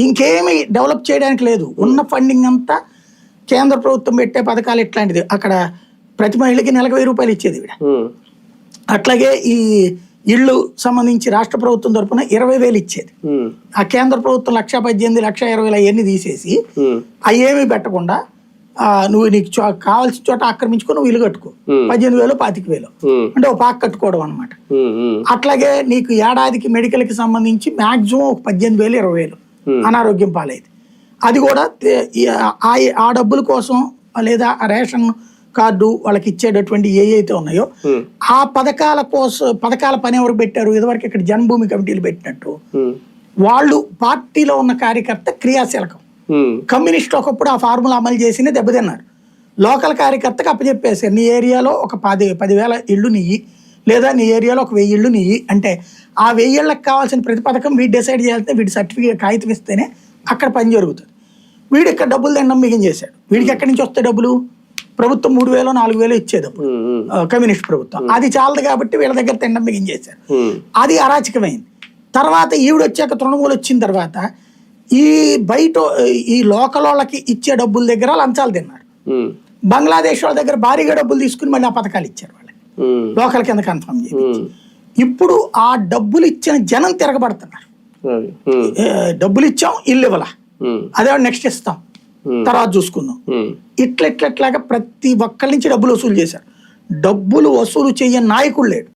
ఇంకేమి డెవలప్ చేయడానికి లేదు. ఉన్న ఫండింగ్ అంతా కేంద్ర ప్రభుత్వం పెట్టే పథకాలు ఇట్లాంటిది. అక్కడ ప్రతి మహిళకి నెలకు 1000 రూపాయలు ఇచ్చేది ఈవిడ. అట్లాగే ఈ ఇళ్ళు సంబంధించి రాష్ట్ర ప్రభుత్వం తరఫున 20,000 ఇచ్చేది. ఆ కేంద్ర ప్రభుత్వం 1,18,000, 1,20,000 అవన్నీ తీసేసి అవేమీ పెట్టకుండా నువ్వు నీకు కావాల్సిన చోట ఆక్రమించుకో, నువ్వు ఇల్లు కట్టుకో, 18,000, 25,000 అంటే ఒక పాక కట్టుకోవడం అనమాట. అట్లాగే నీకు ఏడాదికి మెడికల్ కి సంబంధించి మాక్సిమం ఒక 18,000, 20,000 అనారోగ్యం పాలైంది. అది కూడా ఆ డబ్బుల కోసం లేదా ఆ రేషన్ కార్డు వాళ్ళకి ఇచ్చేటటువంటి ఏవైతే ఉన్నాయో ఆ పథకాల పని ఎవరు పెట్టారు? ఇదివరకు ఇక్కడ జన్మభూమి కమిటీలు పెట్టినట్టు వాళ్ళు పార్టీలో ఉన్న కార్యకర్త క్రియాశీలకం. కమ్యూనిస్టులు ఒకప్పుడు ఆ ఫార్ములా అమలు చేసి దెబ్బతిన్నారు. లోకల్ కార్యకర్తకు అప్పచెప్పేసారు, నీ ఏరియాలో ఒక 10,000 ఇళ్ళు నియ్యి, లేదా నీ ఏరియాలో ఒక 1000 ఇళ్ళు నియ్యి అంటే ఆ 1000 ఇళ్ళకి కావాల్సిన ప్రతి పథకం వీడు డిసైడ్ చేయాలంటే వీడి సర్టిఫికేట్ కాగితం ఇస్తేనే అక్కడ పని జరుగుతుంది. వీడు ఇక్కడ డబ్బులు దండం మిగించేశాడు. వీడికి ఎక్కడి నుంచి వస్తాయి డబ్బులు? ప్రభుత్వం 3,000, 4,000 ఇచ్చేది అప్పుడు కమ్యూనిస్ట్ ప్రభుత్వం. అది చాలదు కాబట్టి వీళ్ళ దగ్గర తిండం మిగించేశారు. అది అరాచకమైంది. తర్వాత ఈవిడ వచ్చాక తృణమూలు వచ్చిన తర్వాత ఈ బయట ఈ లోకల్ వాళ్ళకి ఇచ్చే డబ్బుల దగ్గర లంచాలు తిన్నారు. బంగ్లాదేశ్ వాళ్ళ దగ్గర భారీగా డబ్బులు తీసుకుని మళ్ళీ ఆ పథకాలు ఇచ్చారు వాళ్ళకి, లోకల్ కింద కన్ఫర్మ్ చేయించి. ఇప్పుడు ఆ డబ్బులు ఇచ్చిన జనం తిరగబడుతున్నారు. డబ్బులు ఇచ్చాం, ఇల్లు ఇవ్వాల, అదే నెక్స్ట్ ఇస్తాం, తర్వాత చూసుకుందాం. ఇట్లట్లాగా ప్రతి ఒక్కరి నుంచి డబ్బులు వసూలు చేశారు. డబ్బులు వసూలు చేయని నాయకుడు లేడు.